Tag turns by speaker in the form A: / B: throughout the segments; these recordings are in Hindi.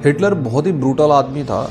A: हिटलर बहुत ही ब्रूटल आदमी था,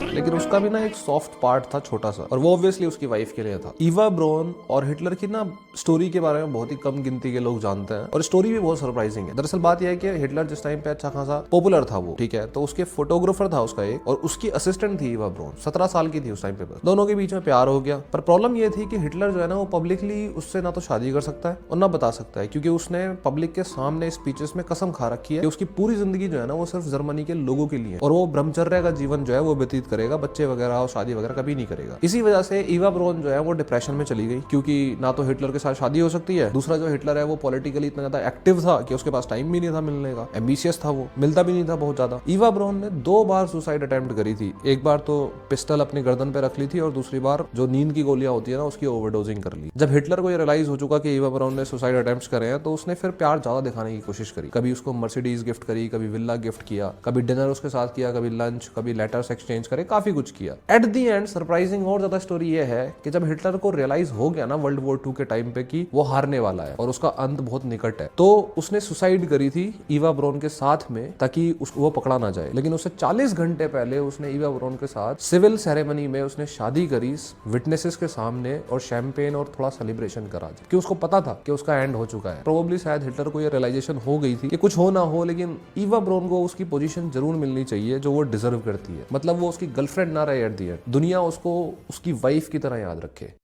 A: लेकिन उसका भी ना एक सॉफ्ट पार्ट था छोटा सा, और वो ऑब्वियसली उसकी वाइफ के लिए था। ईवा ब्राउन और हिटलर की ना स्टोरी के बारे में बहुत ही कम गिनती के लोग जानते हैं, और स्टोरी भी बहुत सरप्राइजिंग है। दरअसल बात यह है कि हिटलर जिस टाइम पे अच्छा खासा पॉपुलर था वो, ठीक है, तो उसके फोटोग्राफर था उसका एक, और उसकी असिस्टेंट थी ईवा ब्राउन। 17 साल की थी उस टाइम पे। बस दोनों के बीच में प्यार हो गया, पर प्रॉब्लम ये थी कि हिटलर जो है ना वो पब्लिकली उससे ना तो शादी कर सकता है और ना बता सकता है, क्योंकि उसने पब्लिक के सामने स्पीचेस में कसम खा रखी है कि उसकी पूरी जिंदगी जो है ना वो सिर्फ जर्मनी के लोगों के लिए, और वो ब्रह्मचर्य का जीवन जो है वो व्यतीत करेगा, बच्चे वगैरह और शादी वगैरह कभी नहीं करेगा। इसी वजह से ईवा ब्राउन जो है वो डिप्रेशन में चली गई, क्योंकि ना तो हिटलर के साथ शादी हो सकती है, दूसरा जो हिटलर है वो पॉलिटिकली इतना ज्यादा एक्टिव था कि उसके पास टाइम भी नहीं था मिलने का, एम्बिशियस था, वो मिलता भी नहीं था बहुत ज्यादा। ईवा ब्राउन ने 2 बार सुसाइड अटेम्प्ट करी थी। एक बार तो पिस्टल अपनी गर्दन पे रख ली थी, और दूसरी बार जो नींद की गोलियां होती है ना उसकी ओवरडोजिंग कर ली। जब हिटलर को ये रियलाइज हो चुका कि ईवा ब्राउन ने सुसाइड अटेम्प्ट्स करे हैं, तो उसने फिर प्यार ज्यादा दिखाने की कोशिश करी। कभी उसको मर्सिडीज गिफ्ट करी, कभी विला गिफ्ट किया, कभी डिनर उसके साथ किया, कभी लंच, कभी लेटर्स एक्सचेंज करे, काफी कुछ किया। एट दी एंड सरप्राइजिंग और ज्यादा स्टोरी ये है कि जब हिटलर को रियलाइज हो गया ना वर्ल्ड वॉर 2 के टाइम पे कि वो हारने वाला है और उसका अंत बहुत निकट है, तो उसने सुसाइड करी थी ईवा ब्राउन के साथ में, ताकि वो पकड़ा ना जाए। लेकिन उससे 40 घंटे पहले उसने ईवा ब्राउन के साथ सिविल सेरेमनी में उसने शादी करी, विटनेसेस के सामने, और शैंपेन और थोड़ा सेलिब्रेशन करा, क्योंकि उसको पता था कि उसका एंड हो चुका है। प्रोबेबली शायद हिटलर को ये रियलाइजेशन हो गई थी कि कुछ हो ना हो, लेकिन ईवा ब्राउन को उसकी पोजीशन जरूर मिलनी चाहिए जो वो डिजर्व करती है। मतलब वो उसकी गर्लफ्रेंड ना रहे एट द एंड, दुनिया उसको उसकी वाइफ की तरह याद रखे।